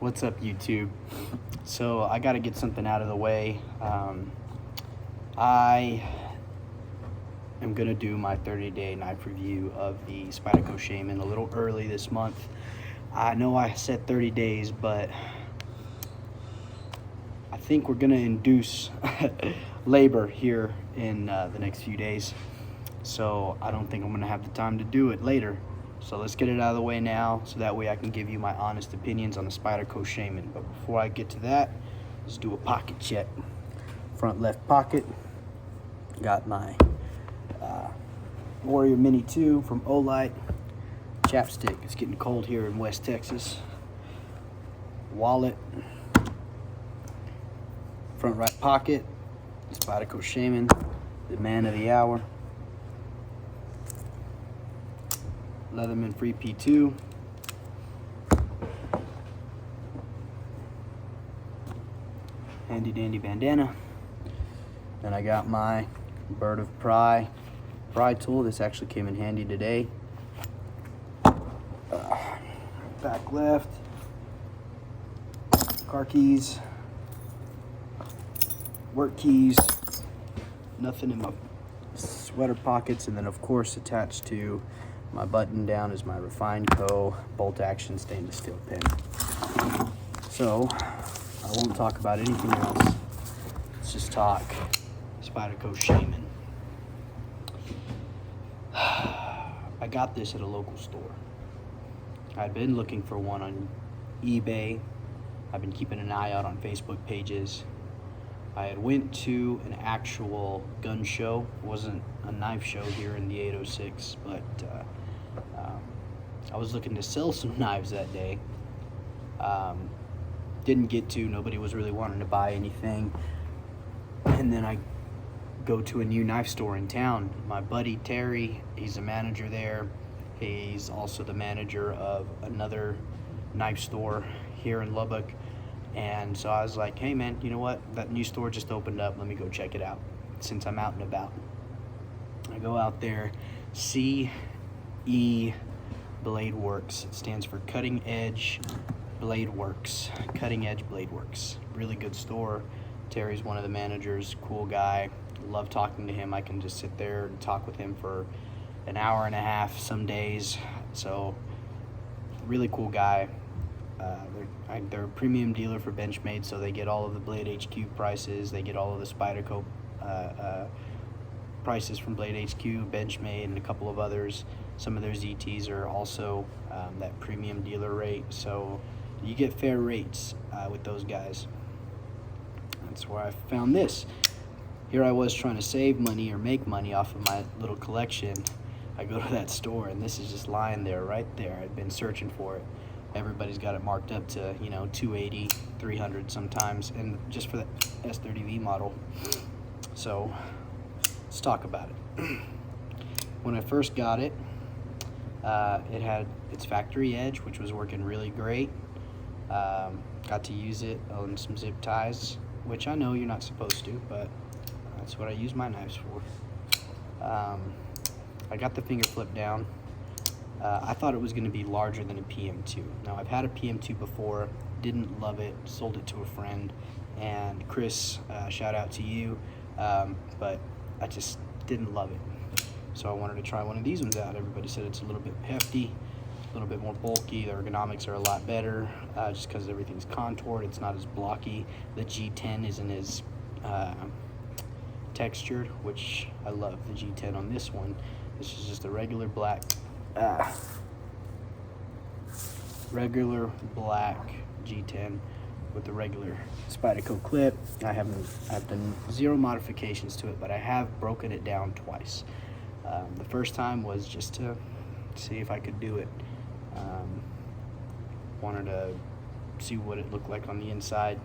What's up, YouTube? So I got to get something out of the way. I am going to do my 30-day knife review of the Spyderco Shaman a little early this month. I know I said 30 days, but I think we're going to induce labor here in the next few days. So I don't think I'm going to have the time to do it later. So let's get it out of the way now, so that way I can give you my honest opinions on the Spyderco Shaman. But before I get to that, let's do a pocket check. Front left pocket, got my Warrior Mini 2 from Olight. Chapstick, it's getting cold here in West Texas. Wallet. Front right pocket, Spyderco Shaman, the man of the hour. Leatherman Free P2. Handy dandy bandana. Then I got my Bird of Pry tool. This actually came in handy today. Back left. Car keys. Work keys. Nothing in my sweater pockets. And then of course attached to my button down is my Refined Co. bolt action stainless steel pen. So I won't talk about anything else. Let's just talk Spyderco Shaman. I got this at a local store. I'd been looking for one on eBay. I've been keeping an eye out on Facebook pages. I had went to an actual gun show. It wasn't a knife show here in the 806, but I was looking to sell some knives that day. Didn't get to, nobody was really wanting to buy anything. And then I go to a new knife store in town. My buddy Terry, he's a manager there. He's also the manager of another knife store here in Lubbock. And so I was like, hey man, you know what? That new store just opened up. Let me go check it out since I'm out and about. I go out there, CE Blade Works. It stands for Cutting Edge Blade Works. Cutting Edge Blade Works. Really good store. Terry's one of the managers, cool guy. Love talking to him. I can just sit there and talk with him for an hour and a half some days. So really cool guy. They're a premium dealer for Benchmade, so they get all of the Blade HQ prices. They get all of the Spyderco prices from Blade HQ, Benchmade, and a couple of others. Some of their ZTs are also that premium dealer rate, so you get fair rates with those guys. That's where I found this. Here I was trying to save money or make money off of my little collection. I go to that store and this is just lying there, right there. I'd been searching for it. Everybody's got it marked up to, you know, $280, $300 sometimes, and just for the S30V model. So let's talk about it. When I first got it, it had its factory edge, which was working really great. Got to use it on some zip ties, which I know you're not supposed to, but that's what I use my knives for. I got the finger flip down. I thought it was going to be larger than a PM2. Now, I've had a PM2 before, didn't love it, sold it to a friend, and Chris, shout out to you, but I just didn't love it. So I wanted to try one of these ones out. Everybody said it's a little bit hefty, a little bit more bulky. The ergonomics are a lot better, just because everything's contoured. It's not as blocky. The G10 isn't as textured, which I love the G10 on this one. This is just a regular black G10 with the regular Spyderco clip. I've done zero modifications to it, but I have broken it down twice. The first time was just to see if I could do it. Wanted to see what it looked like on the inside.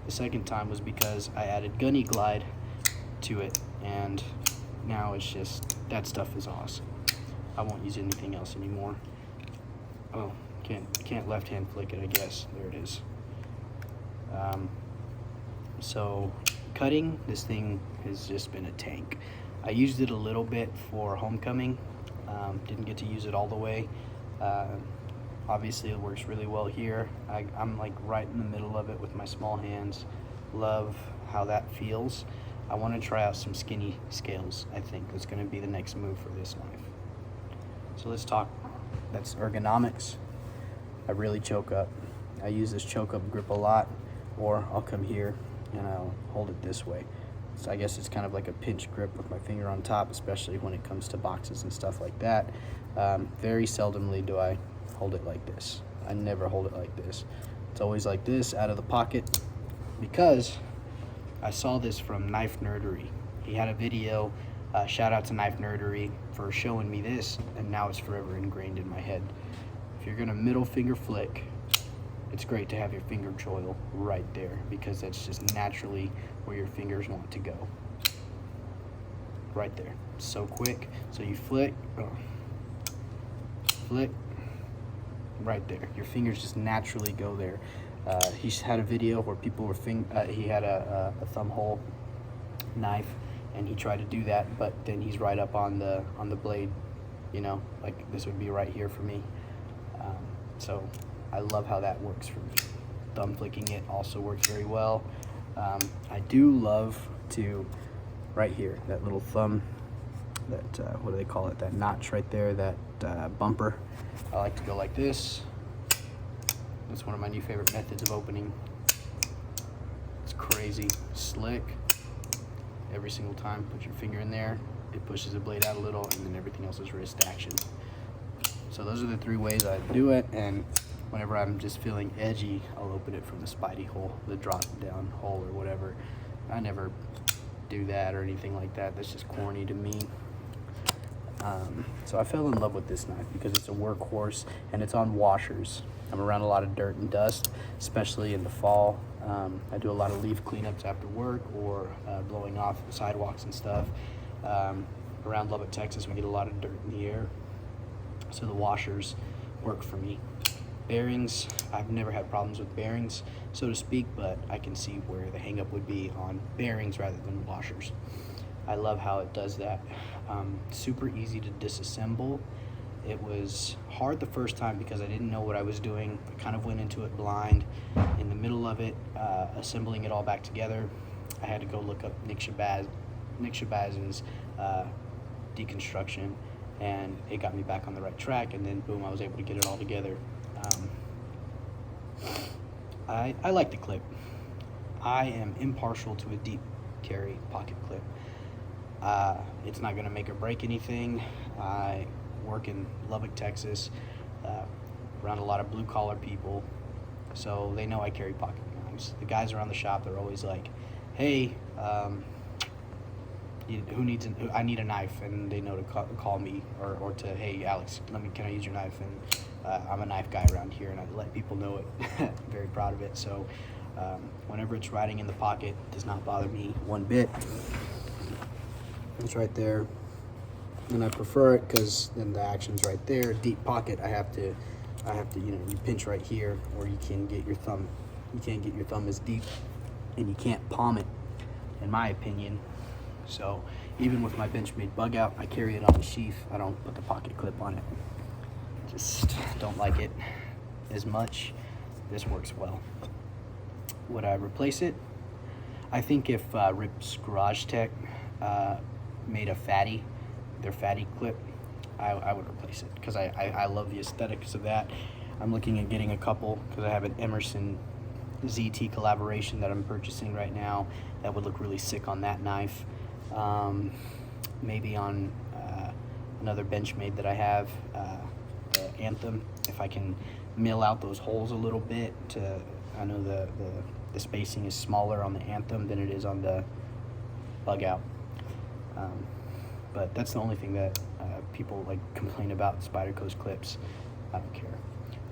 The second time was because I added Gunny Glide to it, and now it's just, that stuff is awesome. I won't use anything else anymore. Oh, can't left hand flick it, I guess. There it is. So cutting, this thing has just been a tank. I used it a little bit for homecoming. Didn't get to use it all the way. Obviously it works really well here. I'm like right in the middle of it with my small hands. Love how that feels. I want to try out some skinny scales. I think that's going to be the next move for this knife. So let's talk. That's Ergonomics. I really choke up. I use this choke up grip a lot, or I'll come here and I'll hold it this way. So I guess it's kind of like a pinch grip with my finger on top, especially when it comes to boxes and stuff like that. Very seldomly do I hold it like this. I never hold it like this. It's always like this, out of the pocket, because I saw this from Knife Nerdery. He had a video, shout out to Knife Nerdery for showing me this, and now it's forever ingrained in my head. If you're gonna middle finger flick, it's great to have your finger choil right there, because that's just naturally where your fingers want to go. Right there, so quick. So you flick, flick, right there. Your fingers just naturally go there. He's had a video where people were he had a thumb hole knife, and he tried to do that, but then he's right up on the blade, you know, like this would be right here for me. So I love how that works for me. Thumb flicking it also works very well. I do love to, right here, that little thumb, that what do they call it, that notch right there, that bumper. I like to go like this. That's one of my new favorite methods of opening. It's crazy slick. Every single time, put your finger in there, it pushes the blade out a little, and then everything else is wrist action. So those are the 3 ways I do it, and whenever I'm just feeling edgy, I'll open it from the Spidey hole, the drop down hole or whatever. I never do that or anything like that. That's just corny to me. So I fell in love with this knife because it's a workhorse and it's on washers. I'm around a lot of dirt and dust, especially in the fall. I do a lot of leaf cleanups after work, or blowing off the sidewalks and stuff. Around Lubbock, Texas, we get a lot of dirt in the air, so the washers work for me. Bearings, I've never had problems with bearings, so to speak, but I can see where the hang up would be on bearings rather than washers. I love how it does that. Super easy to disassemble. It was hard the first time because I didn't know what I was doing. I kind of went into it blind. In the middle of it, assembling it all back together, I had to go look up Nick Shabazin's deconstruction, and it got me back on the right track, and then boom, I was able to get it all together. I like the clip. I am impartial to a deep carry pocket clip. It's not gonna make or break anything. I work in Lubbock, Texas, around a lot of blue collar people, so they know I carry pocket knives. The guys around the shop, they're always like, hey, I need a knife, and they know to call me, or to, hey Alex, can I use your knife? And I'm a knife guy around here, and I let people know it. I'm very proud of it. So whenever it's riding in the pocket, it does not bother me one bit. It's right there, and I prefer it because then the action's right there. Deep pocket, I have to, you pinch right here, or you can't get your thumb as deep, and you can't palm it, in my opinion. So even with my Benchmade bug out, I carry it on the sheath. I don't put the pocket clip on it. Just don't like it as much. This works well. Would I replace it? I think if Rip's Garage Tech made their fatty clip, I would replace it, because I love the aesthetics of that. I'm looking at getting a couple because I have an Emerson ZT collaboration that I'm purchasing right now that would look really sick on that knife. Maybe on another Benchmade that I have, the Anthem, if I can mill out those holes a little bit. I know the spacing is smaller on the Anthem than it is on the bug out. But that's the only thing that people like complain about Spyderco's clips. I don't care.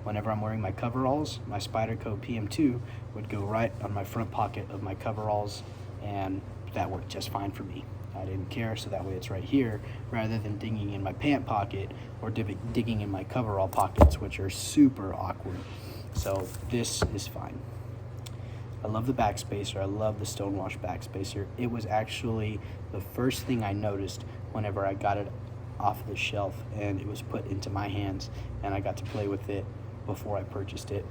Whenever I'm wearing my coveralls, my Spyderco PM2 would go right on my front pocket of my coveralls, and that worked just fine for me. I didn't care, so that way it's right here, rather than digging in my pant pocket or digging in my coverall pockets, which are super awkward. So this is fine. I love the backspacer. I love the Stonewash backspacer. It was actually the first thing I noticed whenever I got it off the shelf and it was put into my hands and I got to play with it before I purchased it.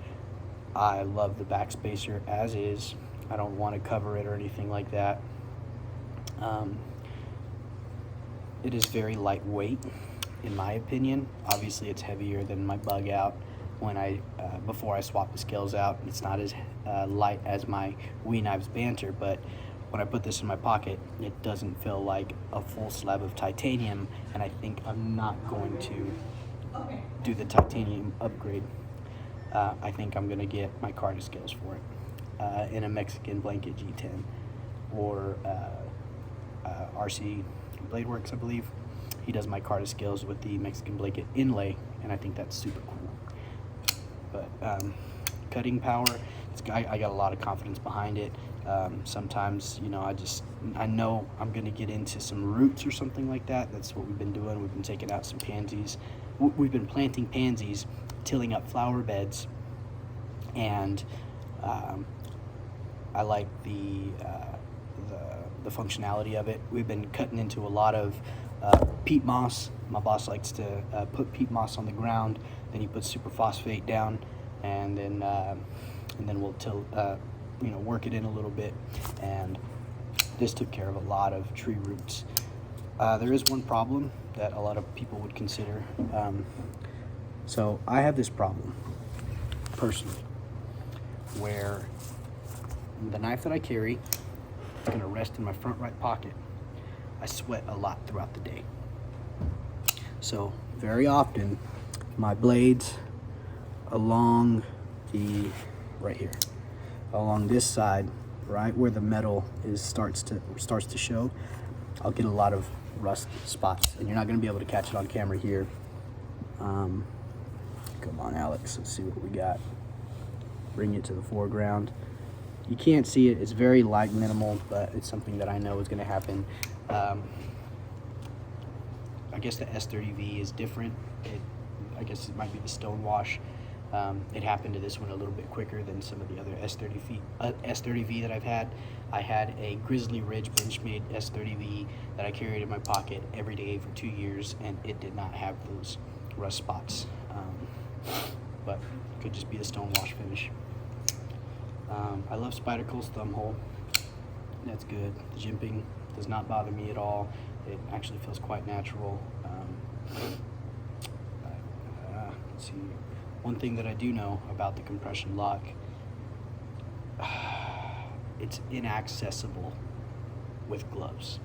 I love the backspacer as is. I don't want to cover it or anything like that. It is very lightweight, in my opinion. Obviously, it's heavier than my bug out when before I swap the scales out. It's not as light as my Wee Knives Banter, but when I put this in my pocket, it doesn't feel like a full slab of titanium, and I think I'm not going to do the titanium upgrade. I think I'm gonna get my Carta scales for it in a Mexican blanket G10 or RC Bladeworks, I believe. He does my Carta scales with the Mexican blanket inlay, and I think that's super cool. But cutting power, I got a lot of confidence behind it. Sometimes, you know, I know I'm gonna get into some roots or something like that. That's what we've been doing. We've been taking out some pansies. We've been planting pansies, tilling up flower beds, and I like the functionality of it. We've been cutting into a lot of peat moss. My boss likes to put peat moss on the ground, then he puts superphosphate down, and then we'll work it in a little bit. And this took care of a lot of tree roots. There is one problem that a lot of people would consider. So I have this problem personally, where the knife that I carry is going to rest in my front right pocket. I sweat a lot throughout the day. So very often my blades along right here, along this side, right where the metal starts to show, I'll get a lot of rust spots, and you're not going to be able to catch it on camera here. Come on, Alex, let's see what we got. Bring it to the foreground. You can't see it, it's very light minimal, but it's something that I know is going to happen. I guess the S30V is different. I guess it might be the stone wash. It happened to this one a little bit quicker than some of the other S30V that I've had. I had a Grizzly Ridge Benchmade S30V that I carried in my pocket every day for 2 years, and it did not have those rust spots. But it could just be the stone wash finish. I love Spyderco's thumb hole. That's good. The jimping does not bother me at all. It actually feels quite natural. Let's see. One thing that I do know about the compression lock, it's inaccessible with gloves.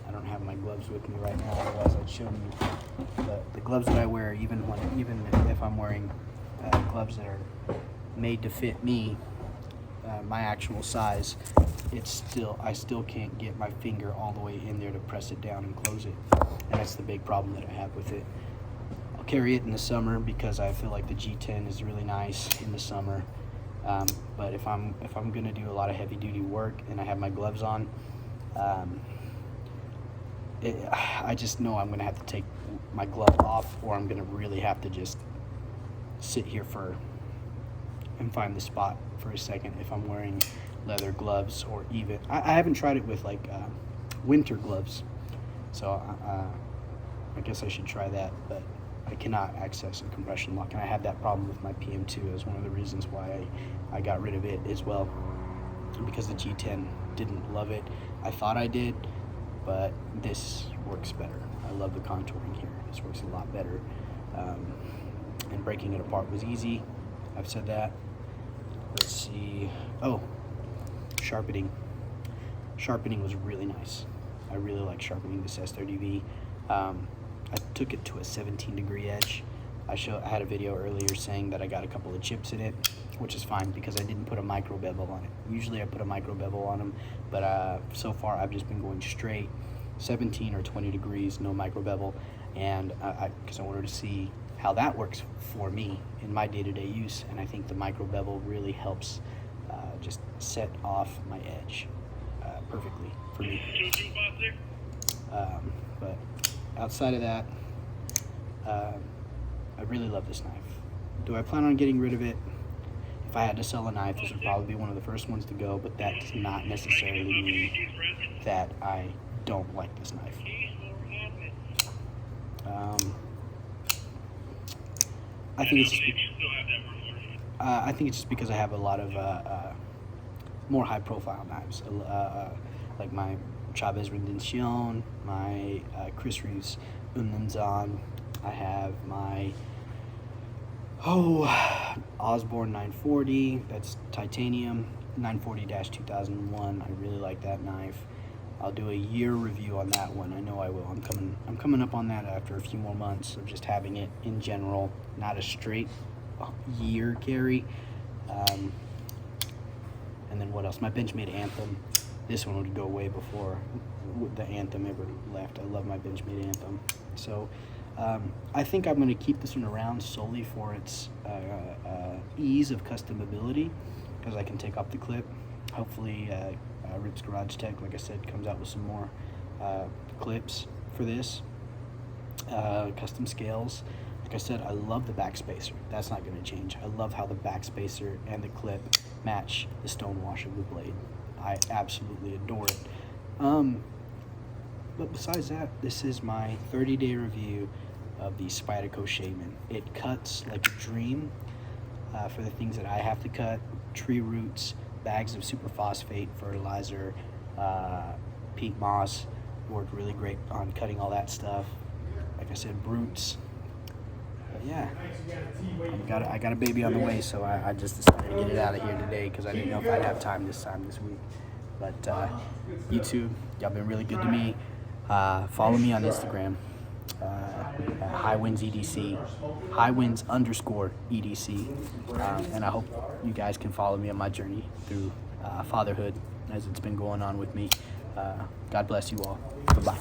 I don't have my gloves with me right now, otherwise I'd show you. But the gloves that I wear, even if I'm wearing gloves that are made to fit me, my actual size, I still can't get my finger all the way in there to press it down and close it. And that's the big problem that I have with it. I'll carry it in the summer because I feel like the G10 is really nice in the summer. But if I'm gonna do a lot of heavy duty work and I have my gloves on, I just know I'm gonna have to take my glove off, or I'm gonna really have to just sit here and find the spot for a second if I'm wearing leather gloves, or even I haven't tried it with like winter gloves, so I guess I should try that, but I cannot access a compression lock, and I had that problem with my PM2 as one of the reasons why I got rid of it as well, because the G10 didn't love it. I thought I did, but this works better. I love the contouring here. This works a lot better, and breaking it apart was easy. I've said that. Let's see. Oh, sharpening. Sharpening was really nice. I really like sharpening this S30V. I took it to a 17-degree edge. I had a video earlier saying that I got a couple of chips in it, which is fine because I didn't put a micro bevel on it. Usually I put a micro bevel on them, but so far I've just been going straight 17 or 20 degrees, no micro bevel, and because I wanted to see how that works for me in my day-to-day use, and I think the micro bevel really helps just set off my edge perfectly for me. But outside of that, I really love this knife. Do I plan on getting rid of it? If I had to sell a knife, this would probably be one of the first ones to go, but that does not necessarily mean that I don't like this knife. I think it's just I think it's just because I have a lot of more high-profile knives, like my Chavez Rendition, my Chris Reeves Unlenzon. I have my Osborne 940. That's titanium, 940-2001. I really like that knife. I'll do a year review on that one. I know I will. I'm coming up on that after a few more months of just having it in general, not a straight year carry. And then what else? My Benchmade Anthem. This one would go way before the Anthem ever left. I love my Benchmade Anthem. So I think I'm going to keep this one around solely for its ease of customability, because I can take off the clip. Hopefully Rip's Garage Tech, like I said, comes out with some more clips for this. Custom scales. Like I said, I love the backspacer. That's not going to change. I love how the backspacer and the clip match the stonewash of the blade. I absolutely adore it. But besides that, this is my 30-day review of the Spyderco Shaman. It cuts like a dream for the things that I have to cut: tree roots, bags of superphosphate fertilizer, peat moss. Worked really great on cutting all that stuff. Like I said, brutes. But yeah, I got a baby on the way, so I just decided to get it out of here today because I didn't know if I'd have time this week. But YouTube, y'all been really good to me. Follow me on Instagram, at highwindsEDC, highwinds_EDC, and I hope you guys can follow me on my journey through fatherhood as it's been going on with me. God bless you all. Bye-bye.